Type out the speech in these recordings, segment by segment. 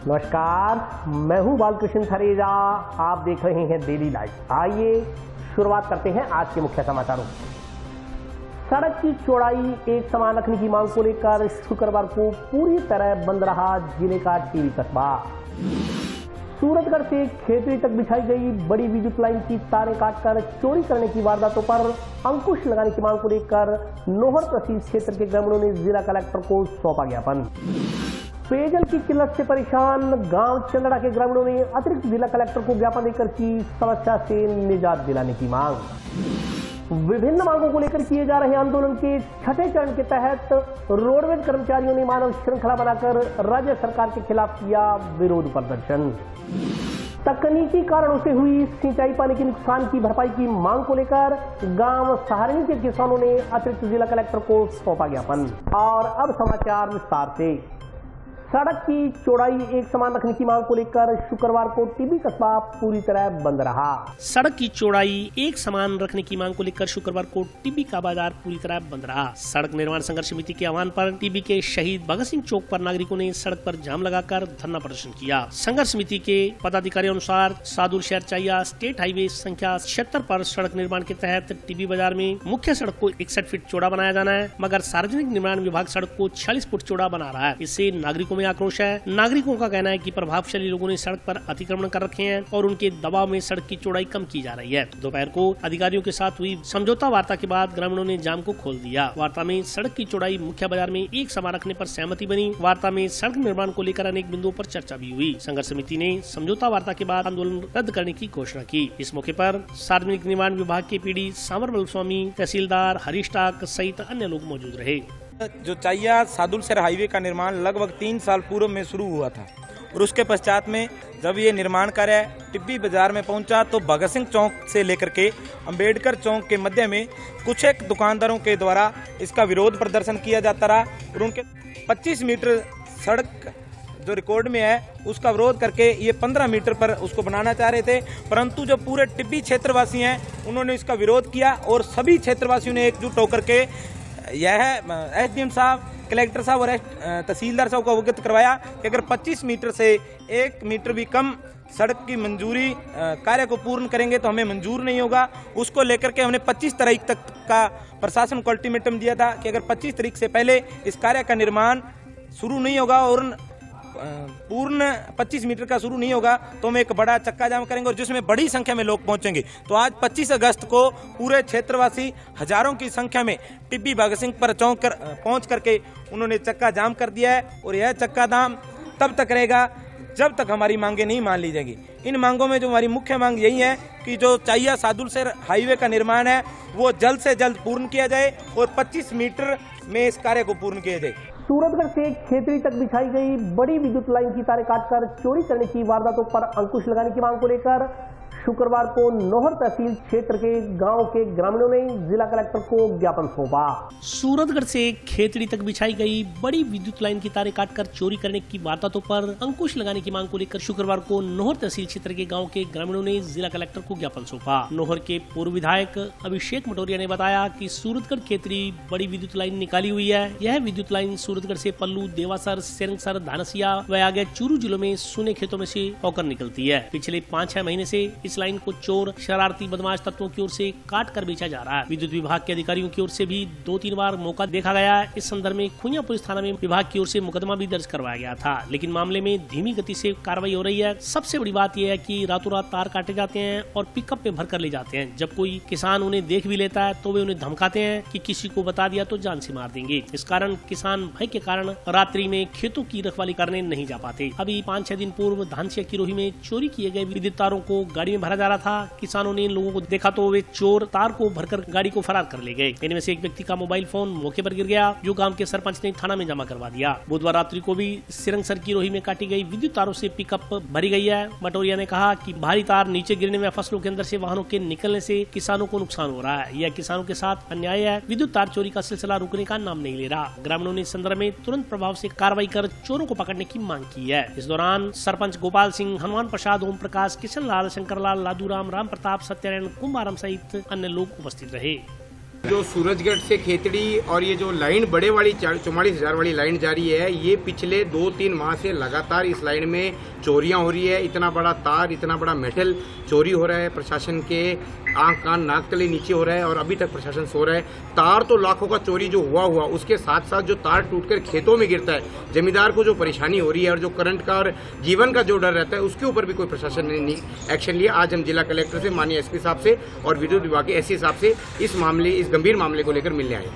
नमस्कार, मैं हूं बालकृष्ण थरेजा। आप देख रहे हैं डेली लाइव। आइए शुरुआत करते हैं आज के मुख्य समाचारों। सड़क की चौड़ाई एक समान रखने की मांग को लेकर शुक्रवार को पूरी तरह बंद रहा जिले का टीबी कस्बा। सूरतगढ़ से खेतड़ी तक बिछाई गई बड़ी विद्युत लाइन की तारें काटकर चोरी करने की वारदातों पर अंकुश लगाने की मांग को लेकर नोहर तहसील क्षेत्र के ग्रामीणों ने जिला कलेक्टर को सौंपा ज्ञापन। पेयजल की किल्लत से परेशान गांव चंदड़ा के ग्रामीणों ने अतिरिक्त जिला कलेक्टर को ज्ञापन देकर की समस्या से निजात दिलाने की मांग। विभिन्न मांगों को लेकर किए जा रहे आंदोलन के छठे चरण के तहत रोडवेज कर्मचारियों ने मानव श्रृंखला बनाकर राज्य सरकार के खिलाफ किया विरोध प्रदर्शन। तकनीकी कारणों से हुई सिंचाई पानी के नुकसान की भरपाई की मांग को लेकर गांव सहारनी के किसानों ने अतिरिक्त जिला कलेक्टर को सौंपा ज्ञापन। और अब समाचार विस्तार से। सड़क की चौड़ाई एक समान रखने की मांग को लेकर शुक्रवार को टीबी कस्बा पूरी तरह बंद रहा। सड़क की चौड़ाई एक समान रखने की मांग को लेकर शुक्रवार को टीबी का बाजार पूरी तरह बंद रहा। सड़क निर्माण संघर्ष समिति के आह्वान पर टीबी के शहीद भगत सिंह चौक पर नागरिकों ने सड़क पर जाम लगाकर धरना प्रदर्शन किया। संघर्ष समिति के पदाधिकारियों अनुसार सादुल शहर चाहिया स्टेट हाईवे संख्या 76 पर सड़क निर्माण के तहत टीबी बाजार में मुख्य सड़क को 61 फीट चौड़ा बनाया जाना है, मगर सार्वजनिक निर्माण विभाग सड़क को 46 फुट चौड़ा बना रहा है। इससे नागरिकों में आक्रोश है। नागरिकों का कहना है कि प्रभावशाली लोगों ने सड़क पर अतिक्रमण कर रखे हैं और उनके दबाव में सड़क की चौड़ाई कम की जा रही है। दोपहर को अधिकारियों के साथ हुई समझौता वार्ता के बाद ग्रामीणों ने जाम को खोल दिया। वार्ता में सड़क की चौड़ाई मुख्य बाजार में एक समान रखने पर सहमति बनी। वार्ता में सड़क निर्माण को लेकर अनेक बिंदुओं पर चर्चा भी हुई। संघर्ष समिति ने समझौता वार्ता के बाद आंदोलन रद्द करने की घोषणा की। इस मौके पर सार्वजनिक निर्माण विभाग के पीडी सामर स्वामी, तहसीलदार हरीश टाक सहित अन्य लोग मौजूद रहे। जो चाहिया सादुल शहर हाईवे का निर्माण लगभग 3 साल पूर्व में शुरू हुआ था और उसके पश्चात में जब ये निर्माण कार्य टिब्बी बाजार में पहुंचा तो भगत सिंह चौक से लेकर के अंबेडकर चौक के मध्य में कुछ एक दुकानदारों के द्वारा इसका विरोध प्रदर्शन किया जाता रहा और उनके 25 मीटर सड़क जो रिकॉर्ड में है उसका विरोध करके ये 15 मीटर पर उसको बनाना चाह रहे थे, परंतु जो पूरे टिब्बी क्षेत्रवासी हैं उन्होंने इसका विरोध किया और सभी क्षेत्रवासियों ने एकजुट होकर के यह एसडीएम साहब, कलेक्टर साहब और तहसीलदार साहब को अवगत करवाया कि अगर 25 मीटर से 1 मीटर भी कम सड़क की मंजूरी कार्य को पूर्ण करेंगे तो हमें मंजूर नहीं होगा। उसको लेकर के हमने 25 तारीख तक का प्रशासन को अल्टीमेटम दिया था कि अगर 25 तारीख से पहले इस कार्य का निर्माण शुरू नहीं होगा और पूर्ण 25 मीटर का शुरू नहीं होगा तो हम एक बड़ा चक्का जाम करेंगे और जिसमें बड़ी संख्या में लोग पहुंचेंगे। तो आज 25 अगस्त को पूरे क्षेत्रवासी हजारों की संख्या में टिब्बी भगत सिंह पर चौक पहुंच करके उन्होंने चक्का जाम कर दिया है और यह चक्का जाम तब तक रहेगा जब तक हमारी मांगे नहीं मान ली जाएगी। इन मांगों में जो हमारी मुख्य मांग यही है कि जो चाहिया सादुल शहर हाईवे का निर्माण है वो जल्द से जल्द पूर्ण किया जाए और 25 मीटर में इस कार्य को पूर्ण किया जाए। सूरतगढ़ से खेतड़ी तक बिछाई गई बड़ी विद्युत लाइन की तारें काटकर चोरी करने की वारदातों पर अंकुश लगाने की मांग को लेकर शुक्रवार को नोहर तहसील क्षेत्र के गांव के ग्रामीणों ने जिला कलेक्टर को ज्ञापन सौंपा। सूरतगढ़ से खेतड़ी तक बिछाई गई बड़ी विद्युत लाइन की तारें काटकर चोरी करने की वारदातों पर अंकुश लगाने की मांग को लेकर शुक्रवार को नोहर तहसील क्षेत्र के गांव के ग्रामीणों ने जिला कलेक्टर को ज्ञापन सौंपा। नोहर के पूर्व विधायक अभिषेक मटोरिया ने बताया कि सूरतगढ़ खेतड़ी बड़ी विद्युत लाइन निकाली हुई है। यह विद्युत लाइन सूरतगढ़ से पल्लू, देवासर, सेरंगसर, धानसिया व आगे चूरू जिलों में सूने खेतों में से होकर निकलती है। पिछले 5-6 महीने से इस लाइन को चोर, शरारती, बदमाश तत्वों की ओर से काट कर बेचा जा रहा है। विद्युत विभाग के अधिकारियों की ओर से भी 2-3 बार मौका देखा गया है। इस संदर्भ में खुनिया पुलिस थाना में विभाग की ओर से मुकदमा भी दर्ज करवाया गया था, लेकिन मामले में धीमी गति से कार्रवाई हो रही है। सबसे बड़ी बात यह है कि रातों रात तार काटे जाते हैं और पिकअप में भर कर ले जाते हैं। जब कोई किसान उन्हें देख भी लेता है तो वे उन्हें धमकाते हैं कि किसी को बता दिया तो जान से मार देंगे। इस कारण किसान भय के कारण रात्रि में खेतों की रखवाली करने नहीं जा पाते। अभी 5-6 दिन पूर्व धानसिया की रोही में चोरी किए गए विद्युत तारों को गाड़ी में भरा जा रहा था। किसानों ने इन लोगों को देखा तो वे चोर तार को भरकर गाड़ी को फरार कर ले गए। इनमें से एक व्यक्ति का मोबाइल फोन मौके पर गिर गया, जो गांव के सरपंच ने थाना में जमा करवा दिया। बुधवार रात्रि को भी सिरंगसर की रोही में काटी गई विद्युत तारों से पिकअप भरी गई है। मटोरिया ने कहा कि भारी तार नीचे गिरने में फसलों के अंदर से वाहनों के निकलने से किसानों को नुकसान हो रहा है। यह किसानों के साथ अन्याय है। विद्युत तार चोरी का सिलसिला रुकने का नाम नहीं ले रहा। ग्रामीणों ने इस संदर्भ में तुरंत प्रभाव से कार्रवाई कर चोरों को पकड़ने की मांग की है। इस दौरान सरपंच गोपाल सिंह, हनुमान प्रसाद, ओम प्रकाश, किशन लाल, शंकर लाल, लादूराम, राम प्रताप, सत्यनारायण, कुंभाराम सहित अन्य लोग उपस्थित रहे। जो सूरजगढ़ से खेतड़ी और ये जो लाइन बड़े वाली 44,000 वाली लाइन जा रही है, ये पिछले 2-3 माह से लगातार इस लाइन में चोरियां हो रही है। इतना बड़ा तार, इतना बड़ा मेटल चोरी हो रहा है। प्रशासन के आंख कान नाक तले नीचे हो रहा है और अभी तक प्रशासन सो रहा है। तार तो लाखों का चोरी जो हुआ उसके साथ साथ जो तार टूटकर खेतों में गिरता है, जमींदार को जो परेशानी हो रही है और जो करंट का और जीवन का जो डर रहता है, उसके ऊपर भी कोई प्रशासन ने नहीं एक्शन लिया। आज हम जिला कलेक्टर से, माननीय एसपी साहब से और विद्युत विभाग के एससी साहब से इस गंभीर मामले को लेकर मिलने आए।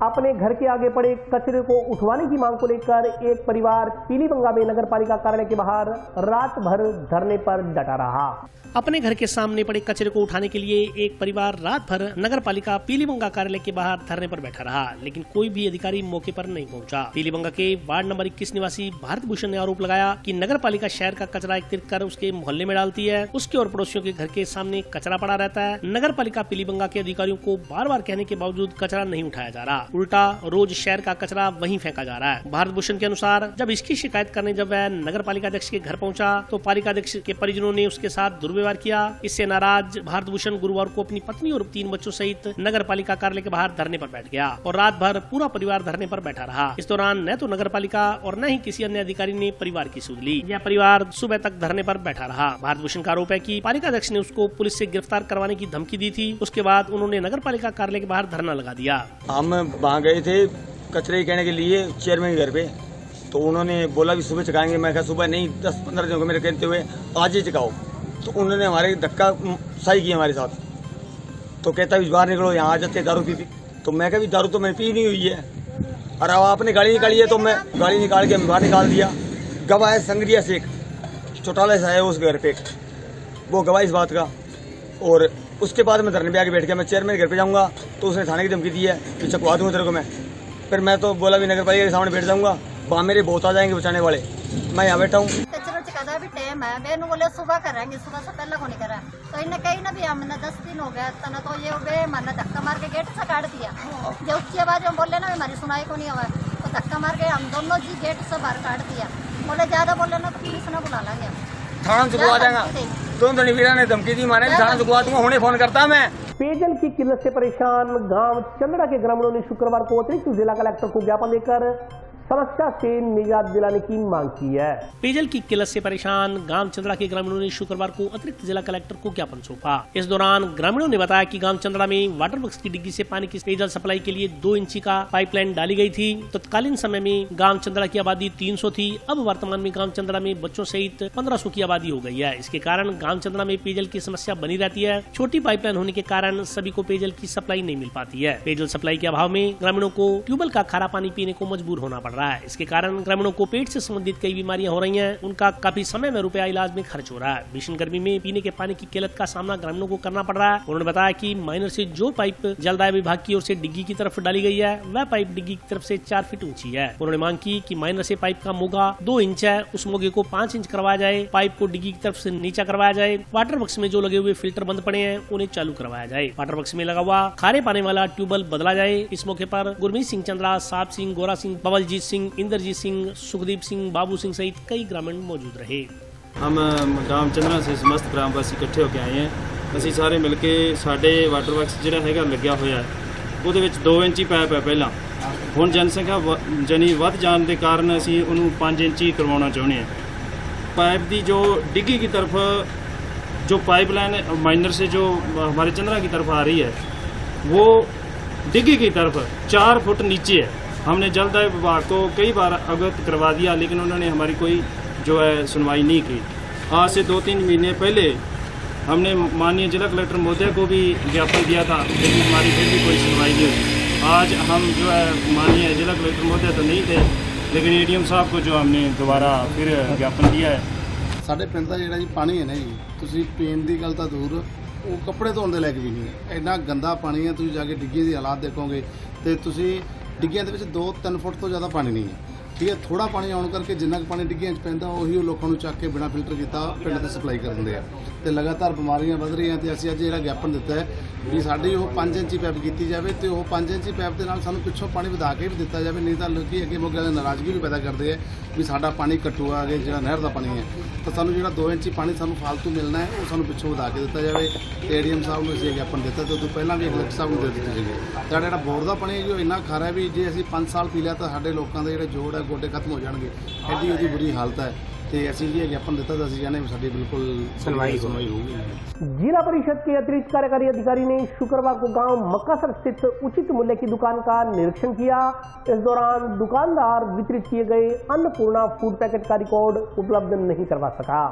अपने घर के आगे पड़े कचरे को उठवाने की मांग को लेकर एक परिवार पीलीबंगा में नगर पालिका कार्यालय के बाहर रात भर धरने पर डटा रहा। अपने घर के सामने पड़े कचरे को उठाने के लिए एक परिवार रात भर नगर पालिका पीलीबंगा कार्यालय के बाहर धरने पर बैठा रहा, लेकिन कोई भी अधिकारी मौके पर नहीं पहुंचा। पीलीबंगा के वार्ड नंबर 21 निवासी भारत भूषण ने आरोप लगाया कि नगर पालिका शहर का कचरा एकत्रित कर उसके मोहल्ले में डालती है, उसके और पड़ोसियों के घर के सामने कचरा पड़ा रहता है। नगर पालिका पीलीबंगा के अधिकारियों को बार बार कहने के बावजूद कचरा नहीं उठाया जा रहा, उल्टा रोज शहर का कचरा वहीं फेंका जा रहा है। भारत भूषण के अनुसार जब इसकी शिकायत करने जब वह नगर पालिका अध्यक्ष के घर पहुंचा तो पालिका अध्यक्ष के परिजनों ने उसके साथ दुर्व्यवहार किया। इससे नाराज भारत भूषण गुरुवार को अपनी पत्नी और 3 बच्चों सहित नगर पालिका कार्यालय के बाहर धरने पर बैठ गया और रात भर पूरा परिवार धरने पर बैठा रहा। इस दौरान न तो नगर पालिका और न ही किसी अन्य अधिकारी ने परिवार की सुध ली। यह परिवार सुबह तक धरने पर बैठा रहा। भारत भूषण का आरोप है कि पालिका अध्यक्ष ने उसको पुलिस से गिरफ्तार करवाने की धमकी दी थी। उसके बाद उन्होंने नगर पालिका कार्यालय के बाहर धरना लगा दिया। हम वहाँ गए थे कचरे कहने के लिए चेयरमैन के घर पे, तो उन्होंने बोला भी सुबह चकाएंगे। मैं कहा सुबह नहीं, 10-15 दिन हो गए मेरे कहते हुए, आज ही चकाओ। तो उन्होंने हमारे धक्का सही किया हमारे साथ। तो कहता भी बाहर निकलो, यहाँ आ जाते दारू पी। तो मैं कहा भी दारू तो मैंने पी नहीं हुई है, और अब आपने गाड़ी निकाली है। तो मैं गाड़ी निकाल के बाहर निकाल दिया। गवाह है संग्रिया शेख, चौटाला से है उस घर पे, वो गवाह इस बात का। और उसके बाद मैं धरने पे आके बैठ गया। मैं चेयरमैन के घर पे जाऊँगा तो उसने थाने की धमकी दी है कि चकवा दूँगा तेरे को मैं। फिर मैं तो बोला भी नगर पालिका के सामने बैठ जाऊँगा, वहाँ मेरे बहुत आ जाएंगे बचाने वाले। मैं यहाँ बैठा हूँ। भी टाइम है, बेन बोले सुबह करेंगे, सुबह से पहले को नहीं करा। तो इन्हें कहीं ना भी हमने 10 दिन हो गया तना, तो ये वे माना धक्का मार के गेट से काट दिया। जो उसकी आवाज हम बोले ना हमारी सुनाई को नहीं हुआ, तो धक्का मार के हम दोनों जी गेट से बाहर काट दिया। बोले ज्यादा बोले ना तो पुलिस ने बुला लेंगे, थाना चुकवा देगा। तुम तो वीरा ने धमकी दी, माने थाना चुकवा दूंगा, हुणे फोन करता मैं। पेयजल की किल्लत से परेशान गांव चंद्रा के ग्रामीणों ने शुक्रवार को अतिरिक्त जिला कलेक्टर को ज्ञापन देकर समस्या से निजात दिलाने की मांग की है। पेयजल की किल्लत से परेशान गांव चंद्रा के ग्रामीणों ने शुक्रवार को अतिरिक्त जिला कलेक्टर को ज्ञापन सौंपा। इस दौरान ग्रामीणों ने बताया कि गांव चंद्रा में वाटर वर्क्स की डिग्गी से पानी की पेयजल सप्लाई के लिए 2 इंची का पाइपलाइन डाली गई थी। तत्कालीन समय में गांव चंद्रा की आबादी 300 थी। अब वर्तमान में गांव चंद्रा में बच्चों सहित 1500 की आबादी हो गई है। इसके कारण गांव चंद्रा में पेयजल की समस्या बनी रहती है। छोटी पाइपलाइन होने के कारण सभी को पेयजल की सप्लाई नहीं मिल पाती है। पेयजल सप्लाई के अभाव में ग्रामीणों को ट्यूबवेल का खारा पानी पीने को मजबूर होना पड़ रहा है। इसके कारण ग्रामीणों को पेट से संबंधित कई बीमारियां हो रही हैं। उनका काफी समय में रुपया इलाज में खर्च हो रहा है। भीषण गर्मी में पीने के पानी की किल्लत का सामना ग्रामीणों को करना पड़ रहा है। उन्होंने बताया कि माइनर से जो पाइप जलदाय विभाग की ओर से डिग्गी की तरफ डाली गई है, वह पाइप डिग्गी की तरफ से 4 फीट ऊंची है। उन्होंने मांग की कि माइनर से पाइप का मोगा 2 इंच है, उस मोगे को 5 इंच करवाया जाए। पाइप को डिग्गी की तरफ से नीचा करवाया जाए। वाटर बक्स में जो लगे हुए फिल्टर बंद पड़े हैं उन्हें चालू करवाया जाए। वाटर बक्स में लगा हुआ खारे पानी वाला ट्यूबवेल बदला जाए। इस मौके पर गुरमीत सिंह चंद्रा, साहब सिंह, गोरा सिंह, बबलजीत सिंह, इंद्रजीत सिंह, सुखदीप सिंह, बाबू सिंह सहित कई ग्रामीण मौजूद रहे। हम गांव चंद्रा से समस्त ग्रामवासी इकट्ठे होकर आए हैं। ਅਸੀਂ ਸਾਰੇ ਮਿਲ ਕੇ ਸਾਡੇ ਵਾਟਰ ਵਰਕਸ ਜਿਹੜਾ ਹੈਗਾ ਲੱਗਿਆ ਹੋਇਆ ਹੈ, ਉਹਦੇ ਵਿੱਚ 2 ਇੰਚੀ ਪਾਈਪ ਹੈ ਪਹਿਲਾਂ। ਹੁਣ ਜਨਸੰਖਿਆ ਜਨੀ ਵੱਧ ਜਾਣ ਦੇ ਕਾਰਨ ਅਸੀਂ ਉਹਨੂੰ 5 ਇੰਚੀ ਕਰਵਾਉਣਾ ਚਾਹੁੰਦੇ ਹਾਂ। पाइप दी जो डिग्गी की तरफ जो पाइपलाइन माइनर से जो हमारे चंद्रा की तरफ आ रही है वो डिग्गी की तरफ 4 फुट नीचे है। हमने जलदाय विभाग को कई बार अवगत करवा दिया, लेकिन उन्होंने हमारी कोई जो है सुनवाई नहीं की। आज से 2-3 महीने पहले हमने माननीय जिला कलेक्टर महोदय को भी ज्ञापन दिया था, लेकिन हमारी फिर भी कोई सुनवाई नहीं हुई। आज हम जो है माननीय जिला कलेक्टर महोदय तो नहीं थे, लेकिन एडीएम साहब को जो हमने दोबारा फिर ज्ञापन दिया है। ਸਾਡੇ ਪਿੰਡ ਦਾ ਜਿਹੜਾ ਜੀ ਪਾਣੀ ਹੈ ਨਾ ਜੀ, ਤੁਸੀਂ ਪੀਣ ਦੀ ਗੱਲ ਤਾਂ ਦੂਰ, ਉਹ ਕੱਪੜੇ ਧੋਣ ਦੇ ਲਾਇਕ ਵੀ ਨਹੀਂ ਹੈ। ਇੰਨਾ ਗੰਦਾ ਪਾਣੀ ਹੈ, ਤੁਸੀਂ ਜਾ ਕੇ ਡਿੱਗੀਆਂ ਦੀ ਹਾਲਾਤ ਦੇਖੋਗੇ ਤੇ ਤੁਸੀਂ ਡਿੱਗੀਆਂ ਦੇ ਵਿੱਚ 2-3 ਫੁੱਟ ਤੋਂ ਜ਼ਿਆਦਾ ਪਾਣੀ ਨਹੀਂ ਹੈ। ਠੀਕ ਹੈ। ਥੋੜਾ ਪਾਣੀ ਆਉਣ ਕਰਕੇ ਜਿੰਨਾ ਕੁ ਪਾਣੀ ਡਿੱਗੀਆਂ 'ਚ ਪੈਂਦਾ ਉਹੀ ਉਹ ਲੋਕਾਂ ਨੂੰ ਚੱਕ ਕੇ ਬਿਨਾਂ ਫਿਲਟਰ ਕੀਤਾ ਪਿੰਡ ਤੇ ਸਪਲਾਈ ਕਰ ਦਿੰਦੇ ਆ ਤੇ ਲਗਾਤਾਰ ਬਿਮਾਰੀਆਂ ਵੱਧ ਰਹੀਆਂ ਤੇ ਅਸੀਂ ਅੱਜ ਜਿਹੜਾ ਗਿਆਪਨ ਦਿੱਤਾ ਹੈ ਵੀ ਸਾਡੀ ਉਹ 5 ਇੰਚੀ ਪੈਪ ਕੀਤੀ ਜਾਵੇ ਤੇ ਉਹ 5 ਇੰਚੀ ਪੈਪ ਦੇ ਨਾਲ ਸਾਨੂੰ ਪਿੱਛੋਂ ਪਾਣੀ ਵਧਾ ਕੇ ਵੀ ਦਿੱਤਾ ਜਾਵੇ, ਨਹੀਂ ਤਾਂ ਲੋਕੀ ਅੱਗੇ ਮੋਗੇ ਦੇ ਨਾਰਾਜ਼ਗੀ ਵੀ ਪੈਦਾ ਕਰਦੇ ਆ ਵੀ ਸਾਡਾ ਪਾਣੀ ਕੱਟੂਆ ਅੱਗੇ ਜਿਹੜਾ ਨਹਿਰ ਦਾ ਪਾਣੀ ਹੈ ਤਾਂ ਸਾਨੂੰ ਜਿਹੜਾ 2 ਇੰਚੀ ਪਾਣੀ ਸਾਨੂੰ ਫਾਲਤੂ ਮਿਲਣਾ ਹੈ ਉਹ ਸਾਨੂੰ ਪਿੱਛੋਂ ਵਧਾ ਕੇ ਦਿੱਤਾ ਜਾਵੇ। ਤੇ ਏਡੀਐਮ ਸਾਹਿਬ ਨੂੰ ਅਸੀਂ ਗਿਆਪਨ ਦਿੱਤਾ ਤੇ ਉਦੋਂ ਪਹਿਲਾਂ ਵੀ ਕਲੈਕਟਰ ਸਾਹਿਬ ਨੂੰ ਦੇ ਦਿੱਤੇ ਸੀਗੇ। ਸਾਡਾ ਜਿਹੜਾ ਬੋਰ ਦਾ ਪਾਣੀ ਹੈ ਜੋ ਇੰਨਾ ਖਾਰਾ ਹੈ ਵੀ ਜੇ ਅਸੀਂ 5 ਸਾਲ ਪੀ ਲਿਆ ਤਾਂ ਸਾਡੇ ਲੋਕਾਂ ਦੇ ਜਿਹੜੇ ਜੋੜ ਹੈ ਗੋਡੇ ਖਤਮ ਹੋ ਜਾਣਗੇ, ਐਡੀ ਉਹਦੀ ਬੁਰੀ ਹਾਲਤ ਹੈ। ਤੇ ਅਸੀਂ ਜੀ ज्ञापन ਦਿੱਤਾ ਤਾਂ ਅਸੀਂ ਜਾਣੇ ਸਾਡੀ ਬਿल्कुल सुनवाई होगी। जिला परिषद के अतिरिक्त कार्यकारी अधिकारी ने शुक्रवार को गांव मक्कासर स्थित उचित मूल्य की दुकान का निरीक्षण किया। इस दौरान दुकानदार वितरित किए गए अन्नपूर्णा फूड पैकेट का रिकॉर्ड उपलब्ध नहीं करवा सका।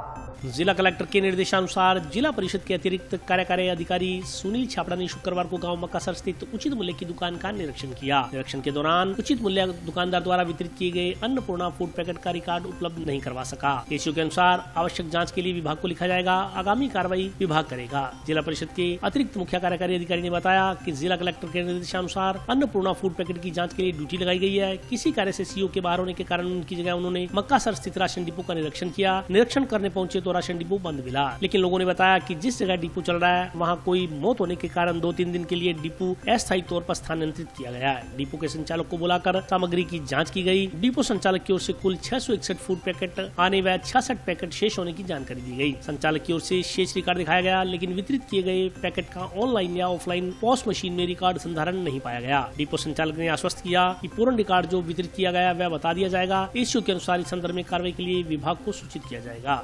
जिला कलेक्टर के निर्देशानुसार जिला परिषद के अतिरिक्त कार्यकारी अधिकारी सुनील छापड़ा ने शुक्रवार को गांव मक्कासर स्थित उचित मूल्य की दुकान का निरीक्षण किया। निरीक्षण के दौरान उचित मूल्य दुकानदार द्वारा वितरित किए गए अन्नपूर्णा फूड पैकेट का रिकॉर्ड उपलब्ध नहीं करवा सका। एसीओ के अनुसार आवश्यक जांच के लिए विभाग को लिखा जाएगा, आगामी कार्रवाई विभाग करेगा। जिला परिषद के अतिरिक्त मुख्य कार्यकारी अधिकारी ने बताया कि जिला कलेक्टर के निर्देशानुसार अन्नपूर्णा फूड पैकेट की जांच के लिए ड्यूटी लगाई गई है। किसी कार्य से सीओ के बाहर होने के कारण उनकी जगह उन्होंने मक्कासर स्थित राशन डिपो का निरीक्षण किया। निरीक्षण करने पहुंचे तो राशन डिपो बंद मिला, लेकिन लोगों ने बताया कि जिस जगह डिपो चल रहा है वहां कोई मौत होने के कारण 2-3 दिन के लिए डिपो अस्थायी तौर पर स्थानांतरित किया गया है। डिपो के संचालक को बुलाकर सामग्री की जांच की गई। डिपो संचालक की ओर से कुल 661 फूड पैकेट आने व 66 पैकेट शेष होने की जानकारी दी गई। संचालक की ओर से शेष रिकॉर्ड दिखाया गया, लेकिन वितरित किए गए पैकेट का ऑनलाइन या ऑफलाइन पॉस मशीन में रिकॉर्ड संधारण नहीं पाया गया। डिपो संचालक ने आश्वस्त किया कि पूर्ण रिकॉर्ड जो वितरित किया गया वह बता दिया जाएगा। एसीओ के अनुसार इस संदर्भ में कार्रवाई के लिए विभाग को सूचित किया जाएगा।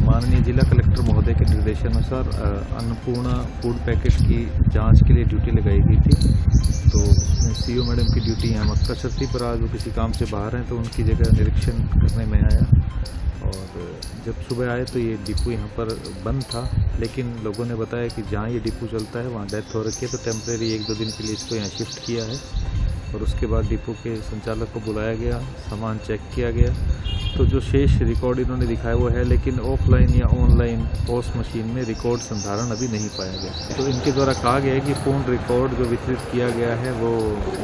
माननीय जिला कलेक्टर महोदय के निर्देशानुसार अन्नपूर्णा फूड पैकेट की जांच के लिए ड्यूटी लगाई गई थी। तो उसमें सीओ मैडम की ड्यूटी यहाँ मक्कासर थी, पर आज वो किसी काम से बाहर हैं तो उनकी जगह निरीक्षण करने में आया। और जब सुबह आए तो ये डिपो यहाँ पर बंद था, लेकिन लोगों ने बताया कि जहाँ ये डिपो चलता है वहाँ डेथ हो रखी है, तो टेम्परेरी 1-2 दिन के लिए इसको यहाँ शिफ्ट किया है। और उसके बाद डिपो के संचालक को बुलाया गया, सामान चेक किया गया, तो जो शेष रिकॉर्ड इन्होंने दिखाया वो है, लेकिन ऑफलाइन या ऑनलाइन पोस्ट मशीन में रिकॉर्ड संधारण अभी नहीं पाया गया। तो इनके द्वारा कहा गया है कि पूर्ण रिकॉर्ड जो वितरित किया गया है वो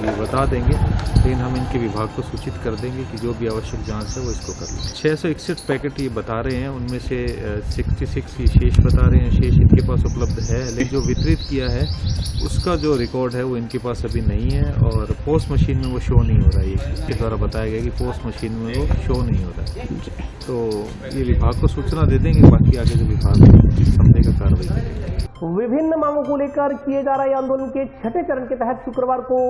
ये बता देंगे, लेकिन हम इनके विभाग को सूचित कर देंगे कि जो भी आवश्यक जांच है वो इसको कर लें। 661 पैकेट ये बता रहे हैं, उनमें से 66 ये शेष बता रहे हैं, शेष इनके पास उपलब्ध है, लेकिन जो वितरित किया है उसका जो रिकॉर्ड है वो इनके पास अभी नहीं है और पोस्ट मशीन में वो शो नहीं हो रहा है। इसके द्वारा बताया गया कि पोस्ट मशीन में वो शो नहीं हो रहा है। तो ये विभाग को सूचना दे देंगे, बाकी आगे जो विभाग समझेगा कार्रवाई करेगा। विभिन्न मांगों को लेकर किए जा रहे आंदोलन के 6ठे चरण के तहत शुक्रवार को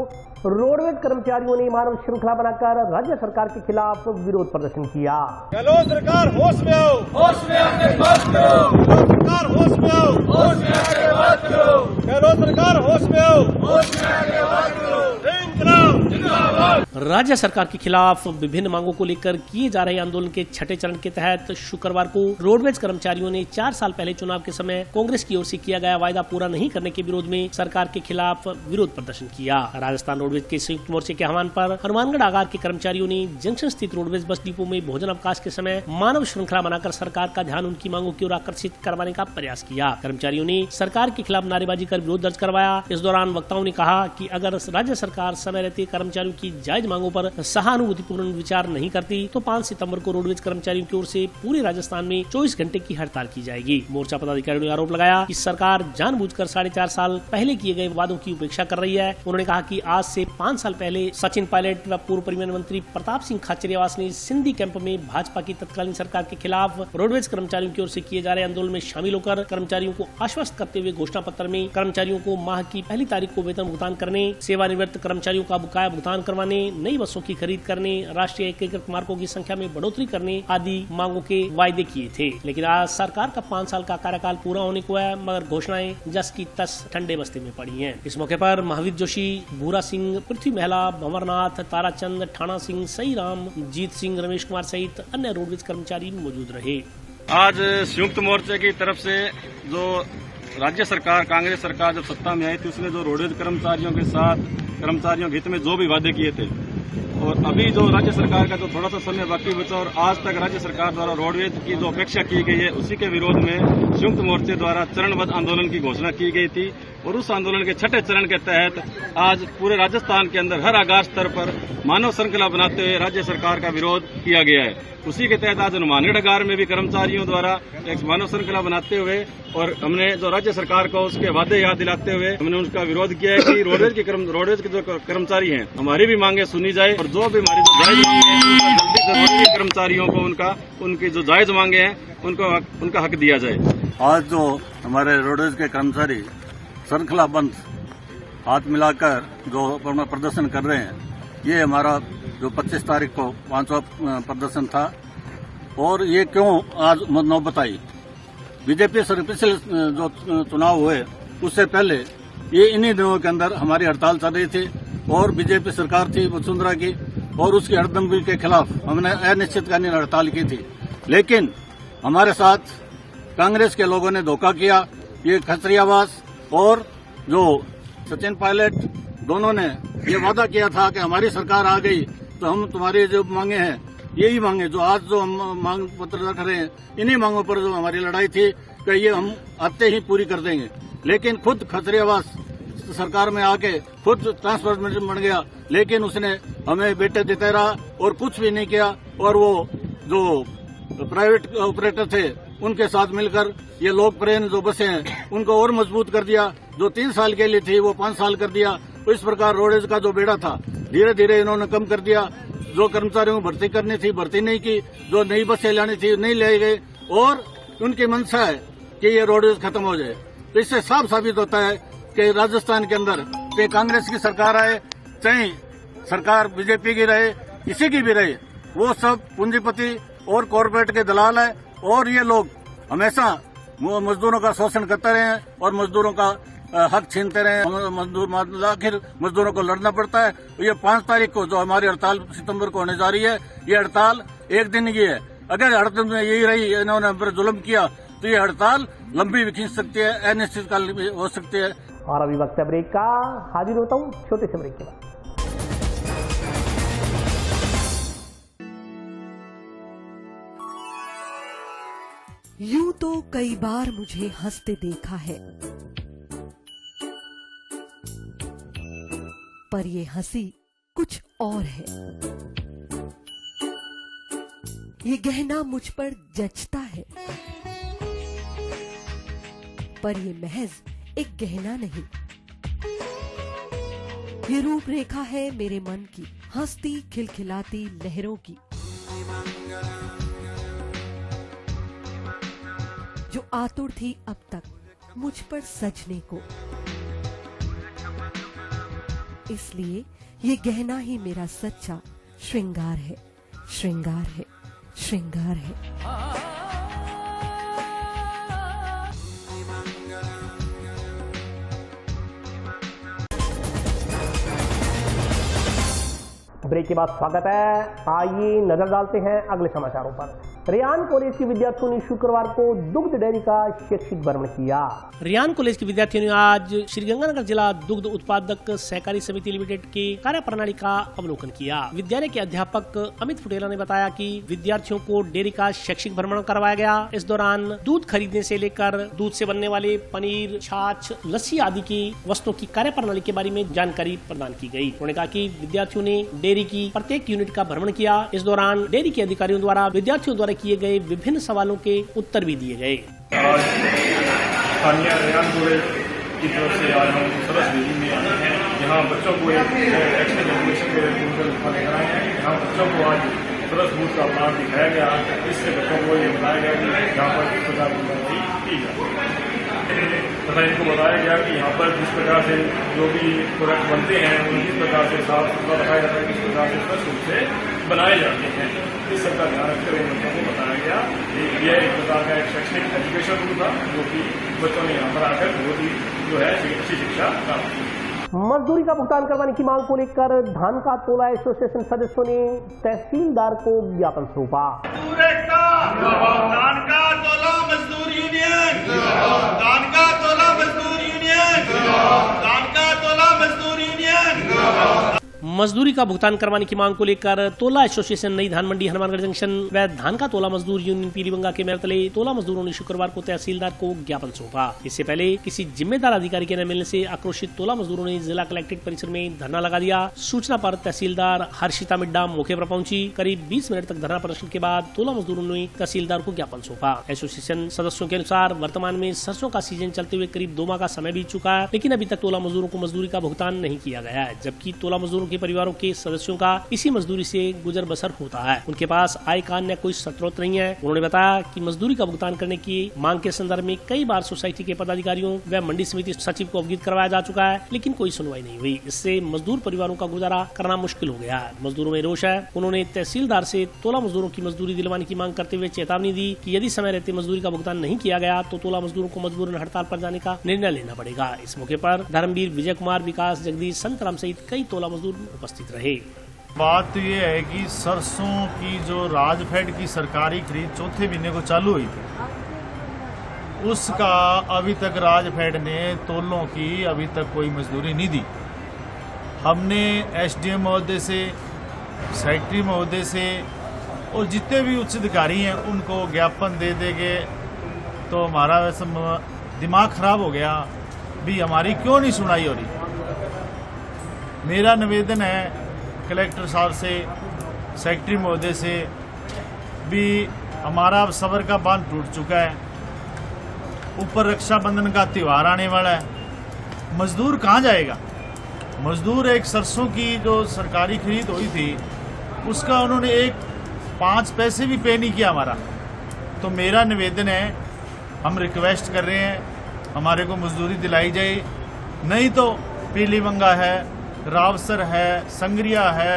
रोडवेज कर्मचारियों ने मानव श्रृंखला बनाकर राज्य सरकार के खिलाफ विरोध प्रदर्शन किया। चलो सरकार होश में आओ, होश में आके बात करो। चलो सरकार होश में आओ, होश में आके बात करो। चलो सरकार होश में आओ, होश में आके बात करो। इंकलाब जिंदाबाद। राज्य सरकार के खिलाफ विभिन्न मांगों को लेकर किए जा रहे आंदोलन के 6ठे चरण के तहत शुक्रवार को रोडवेज कर्मचारियों ने 4 साल पहले चुनाव के समय कांग्रेस की ओर से किया गया वायदा पूरा नहीं करने के विरोध में सरकार के खिलाफ विरोध प्रदर्शन किया। राजस्थान रोडवेज के संयुक्त मोर्चे के आह्वान पर हनुमानगढ़ आगार के कर्मचारियों ने जंक्शन स्थित रोडवेज बस डिपो में भोजन अवकाश के समय मानव श्रृंखला बनाकर सरकार का ध्यान उनकी मांगों की ओर आकर्षित करवाने का प्रयास किया। कर्मचारियों ने सरकार के खिलाफ नारेबाजी कर विरोध दर्ज करवाया। इस दौरान वक्ताओं ने कहा कि अगर राज्य सरकार समय रहते कर्मचारियों की जायज मांगों पर सहानुभूतिपूर्ण विचार नहीं करती तो 5 सितंबर को रोडवेज कर्मचारियों की ओर से पूरे राजस्थान में 24 घंटे की हड़ताल की जाएगी। मोर्चा पदाधिकारियों ने आरोप लगाया कि सरकार जानबूझकर 4.5 साल पहले किए गए वादों की उपेक्षा कर रही है। उन्होंने कहा कि आज से 5 साल पहले सचिन पायलट व पूर्व परिवहन मंत्री प्रताप सिंह खाचरियावास ने सिंधी कैंप में भाजपा की तत्कालीन सरकार के खिलाफ रोडवेज कर्मचारियों की ओर से किए जा रहे आंदोलन में शामिल होकर कर्मचारियों को आश्वस्त करते हुए घोषणा पत्र में कर्मचारियों को माह की पहली तारीख को वेतन भुगतान करने, सेवानिवृत्त कर्मचारियों का बकाया भुगतान करवाने, नई बसों की खरीद करने, राष्ट्रीय एकीकृत मार्गों की संख्या में बढ़ोतरी करने आदि मांगों के वायदे किए थे। लेकिन आज सरकार का 5 साल का कार्यकाल पूरा होने को है, मगर घोषणाएं जस की तस ठंडे बस्ते में पड़ी हैं। इस मौके पर महावीर जोशी, भूरा सिंह, पृथ्वी महला, भंवरनाथ, ताराचंद, ठाणा सिंह, सई राम, जीत सिंह, रमेश कुमार सहित अन्य रोडवेज कर्मचारी मौजूद रहे। आज संयुक्त मोर्चे की तरफ से जो राज्य सरकार, कांग्रेस सरकार जब सत्ता में आई थी उसने जो रोडवेज कर्मचारियों के साथ कर्मचारियों के हित में जो भी वादे किए थे और अभी जो राज्य सरकार का जो थोड़ा सा समय बाकी बचा और आज तक राज्य सरकार द्वारा रोडवेज की जो अपेक्षा की गई है उसी के विरोध में संयुक्त मोर्चे द्वारा चरणबद्ध आंदोलन की घोषणा की गई थी। और उस आंदोलन के छठे चरण के तहत आज पूरे राजस्थान के अंदर हर आगार स्तर पर मानव श्रृंखला बनाते हुए राज्य सरकार का विरोध किया गया है। उसी के तहत आज हनुमानगढ़ अगार में भी कर्मचारियों द्वारा एक मानव श्रृंखला बनाते हुए और हमने जो राज्य सरकार को उसके वादे याद दिलाते हुए हमने उनका विरोध किया है कि रोडवेज के जो कर्मचारी हैं हमारी भी मांगे सुनी जाए और जो भी हमारी जो जायज मांगे हैं जल्दी से कर्मचारियों को उनकी जो जायज मांगे हैं उनका हक दिया जाए। आज जो हमारे रोडवेज के कर्मचारी श्रृंखला बंद हाथ मिलाकर जो अपना प्रदर्शन कर रहे हैं, ये हमारा जो 25 तारीख को 5वां प्रदर्शन था। और ये क्यों आज नौबत आई, बीजेपी पिछले जो चुनाव हुए उससे पहले ये इन्हीं दिनों के अंदर हमारी हड़ताल चल रही थी और बीजेपी सरकार थी वसुंधरा की और उसकी हड़दंगी के खिलाफ हमने अनिश्चितकालीन हड़ताल की थी। लेकिन हमारे साथ कांग्रेस के लोगों ने धोखा किया। ये खचरियावास और जो सचिन पायलट दोनों ने ये वादा किया था कि हमारी सरकार आ गई तो हम तुम्हारी जो मांगे हैं यही मांगे जो आज जो हम मांग पत्र रख रहे हैं, इन्हीं मांगों पर जो हमारी लड़ाई थी कि ये हम आते ही पूरी कर देंगे। लेकिन खुद खचरियावास सरकार में आके खुद ट्रांसपोर्ट मिनिस्टर बन गया, लेकिन उसने हमें बेटे देते रहा और कुछ भी नहीं किया। और वो जो प्राइवेट ऑपरेटर थे उनके साथ मिलकर ये लोक प्रेरण जो बसें हैं उनको और मजबूत कर दिया। जो 3 साल के लिए थी वो 5 साल कर दिया। तो इस प्रकार रोडवेज का जो बेड़ा था धीरे धीरे इन्होंने कम कर दिया। जो कर्मचारियों को भर्ती करनी थी भर्ती नहीं की, जो नई बसें लानी थी नहीं ले गए और उनकी मंशा है कि ये रोडवेज खत्म हो जाए। तो इससे साफ साबित होता है कि राजस्थान के अंदर चाहे कांग्रेस की सरकार आए चाहे सरकार बीजेपी की रहे किसी की भी रहे, वो सब पूंजीपति और कॉरपोरेट के दलाल है और ये लोग हमेशा मजदूरों का शोषण करते रहे हैं और मजदूरों का हक छीनते रहे। आखिर मजदूरों को लड़ना पड़ता है। ये 5 तारीख को जो हमारी हड़ताल सितंबर को होने जा रही है, ये हड़ताल एक दिन की है। अगर हड़ताल में यही रही इन्होंने हम पर जुल्म किया तो ये हड़ताल लंबी भी खींच सकती है, अनिश्चितकाल भी हो सकती है। और अभी वक्त है ब्रेक का, हाजिर होता हूँ छोटे से ब्रेक के बाद। यूं तो कई बार मुझे हंसते देखा है, पर ये हंसी कुछ और है। ये गहना मुझ पर जचता है, पर ये महज एक गहना नहीं। ये रूपरेखा है मेरे मन की, हंसती खिलखिलाती लहरों की, जो आतुर थी अब तक मुझ पर सजने को। इसलिए ये गहना ही मेरा सच्चा श्रृंगार है, श्रृंगार है, श्रृंगार है। ब्रेक के बाद स्वागत है। आइए नजर डालते हैं अगले समाचारों पर। रियान कॉलेज की विद्यार्थियों ने शुक्रवार को दुग्ध डेयरी का शैक्षिक भ्रमण किया। रियान कॉलेज के विद्यार्थियों ने आज श्रीगंगानगर जिला दुग्ध उत्पादक सहकारी समिति लिमिटेड की कार्य प्रणाली का अवलोकन किया। विद्यालय के अध्यापक अमित फुटेला ने बताया कि विद्यार्थियों को डेयरी का शैक्षिक भ्रमण करवाया गया। इस दौरान दूध खरीदने से लेकर दूध से बनने वाले पनीर, छाछ, लस्सी आदि की वस्तुओं की कार्य प्रणाली के बारे में जानकारी प्रदान की गई। उन्होंने कहा कि विद्यार्थियों ने डेयरी की प्रत्येक यूनिट का भ्रमण किया। इस दौरान डेयरी के अधिकारियों द्वारा विद्यार्थियों द्वारा किए गए विभिन्न सवालों के उत्तर भी दिए गए। स्थानीय रियान कॉलेज की तरफ से आज हम सरस डेयरी में आए हैं, जहाँ बच्चों को एक एक्शन एजुकेशन के लेकर आए हैं। यहाँ बच्चों को आज सरस दूध का प्लांट दिखाया गया, इससे बच्चों को ये बताया गया कि यहाँ पर किस प्रकार की भर्ती की जाती है तथा इनको बताया गया कि यहाँ पर जिस प्रकार से जो भी प्रोडक्ट बनते हैं वो किस प्रकार से साफ सुथरा रखा जाता है, किस प्रकार से स्पष्ट रूप से बनाए जाते हैं, इस सब का ध्यान रखते हुए बच्चों को बताया गया। यह एक प्रकार का एक शैक्षणिक एजुकेशन रूप था जो कि बच्चों ने यहाँ पर आकर बहुत ही जो है अच्छी शिक्षा प्राप्त की। मजदूरी का भुगतान करवाने की मांग को लेकर धान का तोला एसोसिएशन सदस्यों ने तहसीलदार को ज्ञापन सौंपा। धान का तोला मजदूर यूनियन, धान का तोला मजदूर यूनियन, धान का तोला मजदूर यूनियन। मजदूरी का भुगतान करवाने की मांग को लेकर तोला एसोसिएशन नई धान मंडी हनुमानगढ़ जंक्शन व धान का तोला मजदूर यूनियन पीलीबंगा के मेरतले तोला मजदूरों ने शुक्रवार को तहसीलदार को ज्ञापन सौंपा। इससे पहले किसी जिम्मेदार अधिकारी के न मिलने से आक्रोशित तोला मजदूरों ने जिला कलेक्ट्रेट परिसर में धरना लगा दिया। सूचना पर तहसीलदार हर्षिता मिड्डा मौके पर पहुंची। करीब 20 मिनट तक धरना प्रदर्शन के बाद तोला मजदूरों ने तहसीलदार को ज्ञापन सौंपा। एसोसिएशन सदस्यों के अनुसार वर्तमान में सरसों का सीजन चलते हुए करीब 2 माह का समय बीत चुका है, लेकिन अभी तक तोला मजदूरों को मजदूरी का भुगतान नहीं किया गया है, जबकि तोला मजदूरों के परिवारों के सदस्यों का इसी मजदूरी से गुजर बसर होता है। उनके पास आय का अन्य कोई स्रोत नहीं है। उन्होंने बताया कि मजदूरी का भुगतान करने की मांग के संदर्भ में कई बार सोसाइटी के पदाधिकारियों व मंडी समिति सचिव को अवगत करवाया जा चुका है, लेकिन कोई सुनवाई नहीं हुई। इससे मजदूर परिवारों का गुजारा करना मुश्किल हो गया है। मजदूरों में रोष है। उन्होंने तहसीलदार से तोला मजदूरों की मजदूरी दिलवाने की मांग करते हुए चेतावनी दी कि यदि समय रहते मजदूरी का भुगतान नहीं किया गया तो तोला मजदूरों को मजबूरन हड़ताल पर जाने का निर्णय लेना पड़ेगा। इस मौके पर धर्मवीर, विजय कुमार, विकास, जगदीश, संतराम सहित कई तोला मजदूर उपस्थित रहे। बात तो ये है कि सरसों की जो राजफेड की सरकारी खरीद चौथे महीने को चालू हुई थी, उसका अभी तक राजफेड ने तोलों की अभी तक कोई मजदूरी नहीं दी। हमने एसडीएम महोदय से, सेक्रेटरी महोदय से और जितने भी उच्च अधिकारी हैं उनको ज्ञापन दे देंगे, तो हमारा वैसे दिमाग खराब हो गया भी हमारी क्यों नहीं सुनाई हो रही। मेरा निवेदन है कलेक्टर साहब से, सेक्रेटरी महोदय से भी, हमारा अब सबर का बांध टूट चुका है। ऊपर रक्षाबंधन का त्योहार आने वाला है, मजदूर कहाँ जाएगा? मजदूर एक सरसों की जो सरकारी खरीद हुई थी उसका उन्होंने 5 पैसे भी पे नहीं किया हमारा। तो मेरा निवेदन है, हम रिक्वेस्ट कर रहे हैं हमारे को मजदूरी दिलाई जाए, नहीं तो पीलीबंगा है, रावसर है, संगरिया है,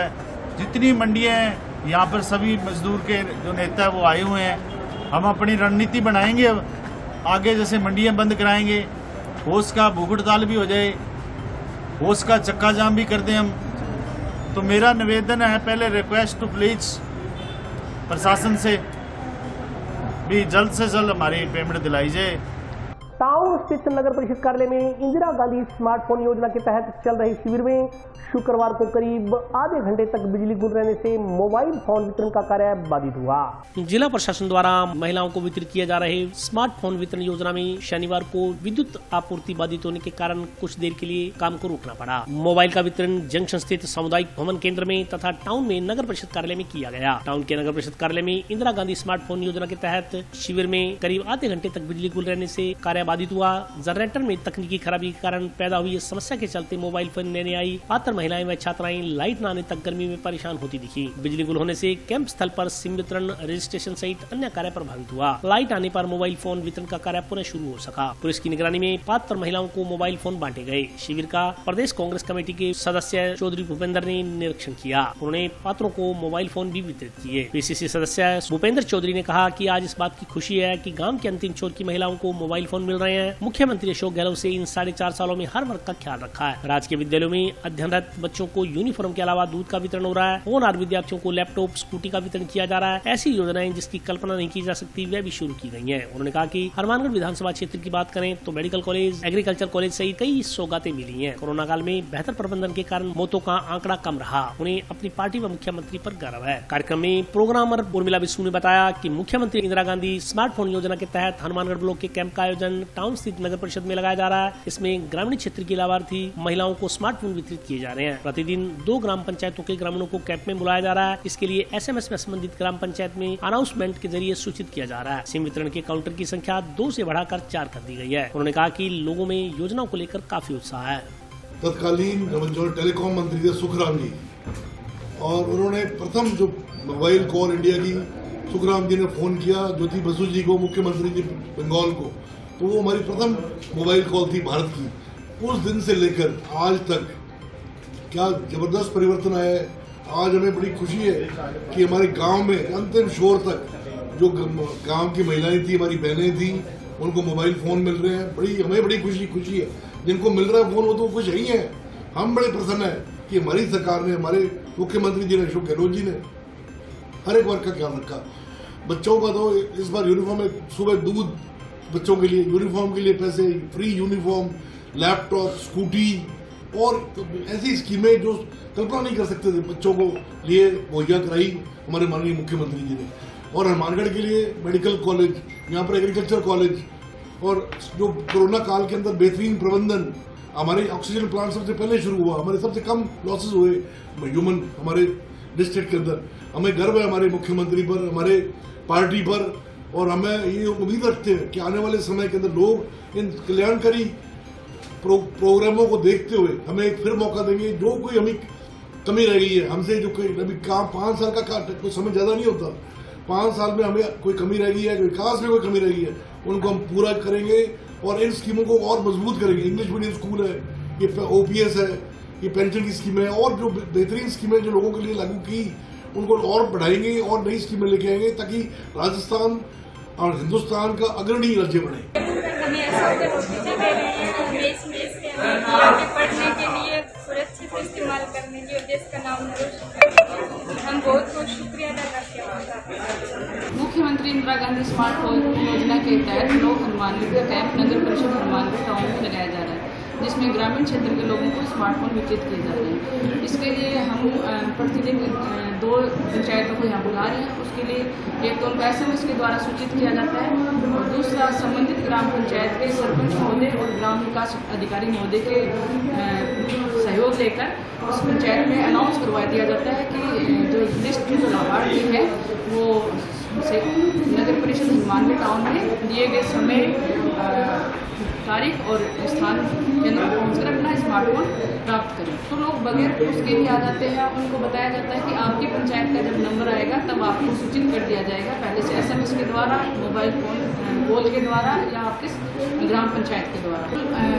जितनी मंडियां हैं यहाँ पर सभी मजदूर के जो नेता है वो आए हुए हैं। हम अपनी रणनीति बनाएंगे, अब आगे जैसे मंडियां बंद कराएंगे, होश का भूख हड़ताल भी हो जाए, होश का चक्का जाम भी कर दें हम। तो मेरा निवेदन है, पहले रिक्वेस्ट टू प्लीज प्रशासन से भी जल्द से जल्द हमारी पेमेंट दिलाई जाए। टाउन स्टेशन नगर परिषद कार्यालय में इंदिरा गांधी स्मार्टफोन योजना के तहत चल रहे शिविर में शुक्रवार को करीब आधे घंटे तक बिजली गुल रहने से मोबाइल फोन वितरण का कार्य बाधित हुआ। जिला प्रशासन द्वारा महिलाओं को वितरित किए जा रहे स्मार्टफोन वितरण योजना में शनिवार को विद्युत आपूर्ति बाधित होने के कारण कुछ देर के लिए काम को रोकना पड़ा। मोबाइल का वितरण जंक्शन स्थित सामुदायिक भवन केंद्र में तथा टाउन में नगर परिषद कार्यालय में किया गया। टाउन के नगर परिषद कार्यालय में इंदिरा गांधी स्मार्टफोन योजना के तहत शिविर में करीब आधे घंटे तक बिजली गुल रहने से कार्य बाधित हुआ। जनरेटर में तकनीकी खराबी के कारण पैदा हुई इस समस्या के चलते मोबाइल फोन लेने आई पात्र महिलाएं व छात्राएं लाइट न आने तक गर्मी में परेशान होती दिखी। बिजली गुल होने से कैंप स्थल पर सिम वितरण, रजिस्ट्रेशन सहित अन्य कार्य प्रभावित हुआ। लाइट आने पर मोबाइल फोन वितरण का कार्य पुनः शुरू हो सका। पुलिस की निगरानी में पात्र महिलाओं को मोबाइल फोन बांटे गए। शिविर का प्रदेश कांग्रेस कमेटी के सदस्य चौधरी भूपेंद्र ने निरीक्षण किया। उन्होंने पात्रों को मोबाइल फोन भी वितरित किए। पीसीसी सदस्य भूपेंद्र चौधरी ने कहा कि आज इस बात की खुशी है कि गांव के अंतिम छोर की महिलाओं को मोबाइल फोन मिल रहे हैं। मुख्यमंत्री अशोक गहलोत से इन 4.5 सालों में हर वर्ग का ख्याल रखा है। राजकीय विद्यालयों में अध्ययनरत बच्चों को यूनिफॉर्म के अलावा दूध का वितरण हो रहा है। होनहार विद्यार्थियों को लैपटॉप, स्कूटी का वितरण किया जा रहा है। ऐसी योजनाएं जिसकी कल्पना नहीं की जा सकती वह भी शुरू की गई हैं। उन्होंने कहा कि हनुमानगढ़ विधानसभा क्षेत्र की बात करें तो मेडिकल कॉलेज, एग्रीकल्चर कॉलेज सहित कई सौगातें मिली हैं। कोरोना काल में बेहतर प्रबंधन के कारण मौतों का आंकड़ा कम रहा। उन्हें अपनी पार्टी व मुख्यमंत्री पर गर्व है। कार्यक्रम में प्रोग्रामर उर्मिला बिस्सू ने बताया कि मुख्यमंत्री इंदिरा गांधी स्मार्टफोन योजना के तहत हनुमानगढ़ ब्लॉक के कैंप का आयोजन टाउन स्थित नगर परिषद में लगाया जा रहा है। इसमें ग्रामीण क्षेत्र की लाभार्थी महिलाओं को स्मार्टफोन वितरित किए जा रहे हैं। प्रतिदिन 2 ग्राम पंचायतों के ग्रामीणों को कैंप में बुलाया जा रहा है। इसके लिए SMS में संबंधित ग्राम पंचायत में अनाउंसमेंट के जरिए सूचित किया जा रहा है। सिम वितरण के काउंटर की संख्या 2 से बढ़ाकर 4 कर दी गई है। उन्होंने कहा कि लोगों में योजनाओं को लेकर काफी उत्साह है। तत्कालीन जो टेलीकॉम मंत्री थे सुखराम जी, और उन्होंने प्रथम जो मोबाइल कॉल इंडिया की सुखराम जी ने फोन किया ज्योति बसु जी को, मुख्यमंत्री जी बंगाल को, तो वो हमारी प्रथम मोबाइल कॉल थी भारत की। उस दिन से लेकर आज तक क्या जबरदस्त परिवर्तन आया है। आज हमें बड़ी खुशी है कि हमारे गांव में अंतिम छोर तक जो गांव की महिलाएं थी, हमारी बहनें थी, उनको मोबाइल फोन मिल रहे हैं। हमें बड़ी खुशी है। जिनको मिल रहा है फोन वो तो कुछ ही है। हम बड़े प्रसन्न है कि हमारी सरकार ने, हमारे मुख्यमंत्री जी ने, अशोक गहलोत जी ने हर एक वर्ग का ख्याल रखा। बच्चों का तो इस बार यूनिफॉर्म में सुबह दूध, बच्चों के लिए यूनिफॉर्म के लिए पैसे, फ्री यूनिफॉर्म, लैपटॉप, स्कूटी और ऐसी स्कीमें जो कल्पना नहीं कर सकते थे बच्चों को लिए मुहैया कराई हमारे माननीय मुख्यमंत्री जी ने। और हनुमानगढ़ के लिए मेडिकल कॉलेज, यहाँ पर एग्रीकल्चर कॉलेज, और जो कोरोना काल के अंदर बेहतरीन प्रबंधन, हमारे ऑक्सीजन प्लांट सबसे पहले शुरू हुआ, हमारे सबसे कम लॉसेस हुए ह्यूमन हमारे डिस्ट्रिक्ट के अंदर। हमें गर्व है हमारे मुख्यमंत्री पर, हमारे पार्टी पर, और हमें ये उम्मीद रखते हैं कि आने वाले समय के अंदर लोग इन कल्याणकारी प्रोग्रामों को देखते हुए हमें एक फिर मौका देंगे। जो कोई हमें कमी रह गई है हमसे, जो कोई अभी काम 5 साल का कोई समय ज़्यादा नहीं होता, 5 साल में हमें कोई कमी रह गई है, विकास में कोई कमी रह गई है, उनको हम पूरा करेंगे और इन स्कीमों को और मजबूत करेंगे। इंग्लिश मीडियम स्कूल है, ये OPS है, ये पेंशन की स्कीम है, और जो बेहतरीन स्कीमें जो लोगों के लिए लागू की उनको और बढ़ाएंगे और नई स्कीमें लेके आएंगे ताकि राजस्थान और हिंदुस्तान का अग्रणी राज्य बने। हमें पढ़ने के लिए सुरक्षित इस्तेमाल करने के लिए देश का नाम रोशन करने हम बहुत बहुत शुक्रिया अदा करते हैं। मुख्यमंत्री इंदिरा गांधी स्मार्ट होम योजना के तहत लोक हनुमानगढ़ कैंप नगर परिषद हनुमानगढ़ टाउन में लगाया जा रहा है, जिसमें ग्रामीण क्षेत्र के लोगों को स्मार्टफोन वितरित किए जा रहे हैं। इसके लिए हम प्रतिदिन 2 पंचायतों को यहाँ बुला रहे हैं। उसके लिए एक तो उनको SMS के द्वारा सूचित किया जाता है, और दूसरा संबंधित ग्राम पंचायत के सरपंच महोदय और ग्राम विकास अधिकारी महोदय के सहयोग लेकर उस पंचायत में अनाउंस करवा दिया जाता है कि जो लिस्ट जो लाभार्थी है वो नगर परिषद हनुमानगढ़ टाउन में दिए गए समय, तारीख और स्थान के अंदर पहुँचकर अपना स्मार्टफोन प्राप्त करें। तो लोग बगैर उसके भी आ जाते हैं। उनको बताया जाता है कि आपकी पंचायत का जब नंबर आएगा तब आपको सूचित कर दिया जाएगा, पहले से SMS के द्वारा, मोबाइल फोन कॉल के द्वारा या आपके ग्राम पंचायत के द्वारा।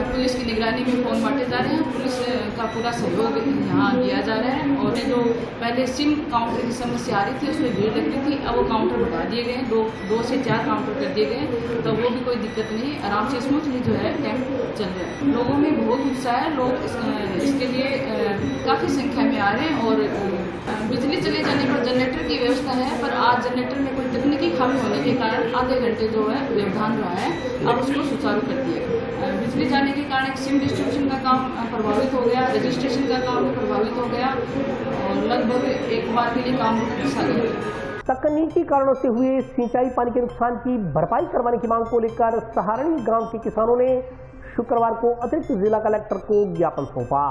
पुलिस की निगरानी में फ़ोन बांटे जा रहे हैं, पुलिस का पूरा सहयोग यहाँ दिया जा रहा है। और जो पहले सिम काउंटर की समस्या आ रही थी, उसमें भीड़ लगती थी, अब वो काउंटर बढ़ा दिए गए हैं, 2 से 4 काउंटर कर दिए गए हैं, तो वो भी कोई दिक्कत नहीं, आराम से स्मूथली जो है कैंप चल रहा है। लोगों में बहुत उत्साह है, लोग इसके लिए काफ़ी संख्या में आ रहे हैं। और बिजली चले जाने पर जनरेटर की व्यवस्था है, पर आज जनरेटर में कोई तकनीकी खामी होने के कारण आधे घंटे जो है व्यवधान रहा है, अब उसको सुचारू कर दिया गया। बिजली जाने के कारण सिम डिस्ट्रीब्यूशन का काम प्रभावित हो गया, रजिस्ट्रेशन का काम भी प्रभावित हो गया, और लगभग एक बार के लिए काम फंसा गया। तकनीकी कारणों से हुए सिंचाई पानी के नुकसान की भरपाई करवाने की मांग को लेकर सहारणी गांव के किसानों ने शुक्रवार को अतिरिक्त जिला कलेक्टर को ज्ञापन सौंपा।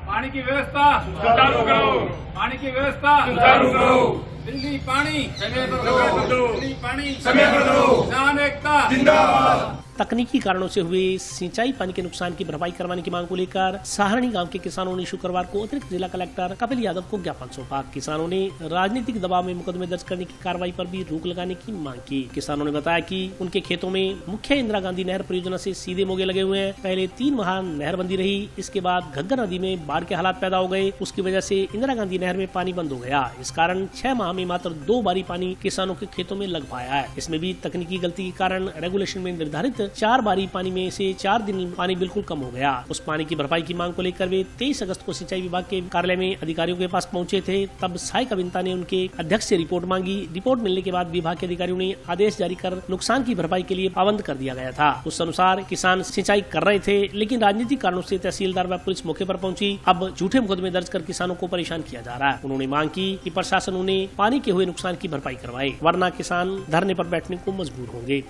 पानी की व्यवस्था सुचारू करो, पानी की व्यवस्था सुचारू करो, दिल्ली पानी समय पर दो, दिल्ली पानी समय पर दो, किसान एकता जिंदाबाद। तकनीकी कारणों से हुए सिंचाई पानी के नुकसान की भरपाई करवाने की मांग को लेकर सहारणी गांव के किसानों ने शुक्रवार को अतिरिक्त जिला कलेक्टर कपिल यादव को ज्ञापन सौंपा। किसानों ने राजनीतिक दबाव में मुकदमे दर्ज करने की कार्रवाई पर भी रोक लगाने की मांग की। किसानों ने बताया कि उनके खेतों में मुख्य इंदिरा गांधी नहर परियोजना से सीधे मोगे लगे हुए हैं। पहले 3 माह नहरबंदी रही, इसके बाद घग्गर नदी में बाढ़ के हालात पैदा हो गए, उसकी वजह से इंदिरा गांधी नहर में पानी बंद हो गया। इस कारण 6 माह में मात्र 2 बारी पानी किसानों के खेतों में लग पाया है। इसमें भी तकनीकी गलती के कारण रेगुलेशन में निर्धारित 4 बारी पानी में से 4 दिन पानी बिल्कुल कम हो गया। उस पानी की भरपाई की मांग को लेकर वे 23 अगस्त को सिंचाई विभाग के कार्यालय में अधिकारियों के पास पहुंचे थे। तब सहायक अभियंता ने उनके अध्यक्ष से रिपोर्ट मांगी। रिपोर्ट मिलने के बाद विभाग के अधिकारियों ने आदेश जारी कर नुकसान की भरपाई के लिए पाबंद कर दिया गया था। उस अनुसार किसान सिंचाई कर रहे थे, लेकिन राजनीतिक कारणों से तहसीलदार व पुलिस मौके पर पहुंची। अब झूठे मुकदमे दर्ज कर किसानों को परेशान किया जा रहा है। उन्होंने मांग की कि प्रशासन उन्हें पानी के हुए नुकसान की भरपाई करवाए, वरना किसान धरने पर बैठने को मजबूर होंगे।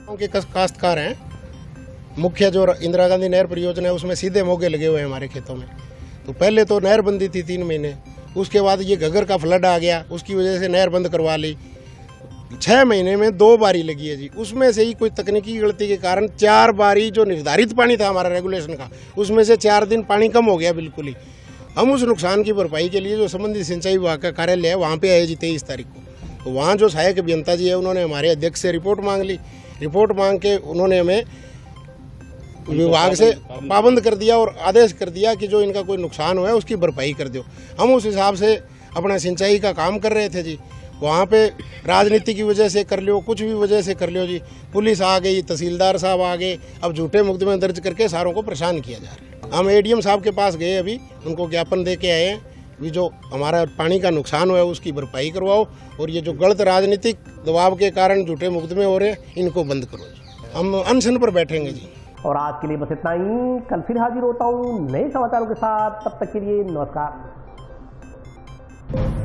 काश्तकार हैं, मुख्य जो इंदिरा गांधी नहर परियोजना है उसमें सीधे मोगे लगे हुए हैं हमारे खेतों में। तो पहले तो नहर बंदी थी 3 महीने, उसके बाद ये घग्गर का फ्लड आ गया, उसकी वजह से नहर बंद करवा ली। 6 महीने में 2 बारी लगी है जी। उसमें से ही कोई तकनीकी गलती के कारण 4 बारी जो निर्धारित पानी था हमारा रेगुलेशन का, उसमें से 4 दिन पानी कम हो गया बिल्कुल ही। हम उस नुकसान की भरपाई के लिए जो संबंधित सिंचाई विभाग का कार्यालय है वहाँ पे आए जी 23 तारीख को। तो वहाँ जो सहायक अभियंता जी है उन्होंने हमारे अध्यक्ष से रिपोर्ट मांग ली। रिपोर्ट मांग के उन्होंने हमें विभाग से पाबंद कर दिया और आदेश कर दिया कि जो इनका कोई नुकसान हुआ है उसकी भरपाई कर दो। हम उस हिसाब से अपना सिंचाई का काम कर रहे थे जी। वहाँ पे राजनीति की वजह से कर लियो, कुछ भी वजह से कर लियो जी, पुलिस आ गई, तहसीलदार साहब आ गए, अब झूठे मुकदमे दर्ज करके सारों को परेशान किया जा रहा है। हम ADM साहब के पास गए, अभी उनको ज्ञापन दे के आए हैं भी जो हमारा पानी का नुकसान हुआ है उसकी भरपाई करवाओ, और ये जो गलत राजनीतिक दबाव के कारण झूठे मुकदमे हो रहे हैं इनको बंद करो जी। हम अनशन पर बैठेंगे जी। और आज के लिए बस इतना ही। कल फिर हाजिर होता हूँ नए समाचारों के साथ, तब तक के लिए नमस्कार। है।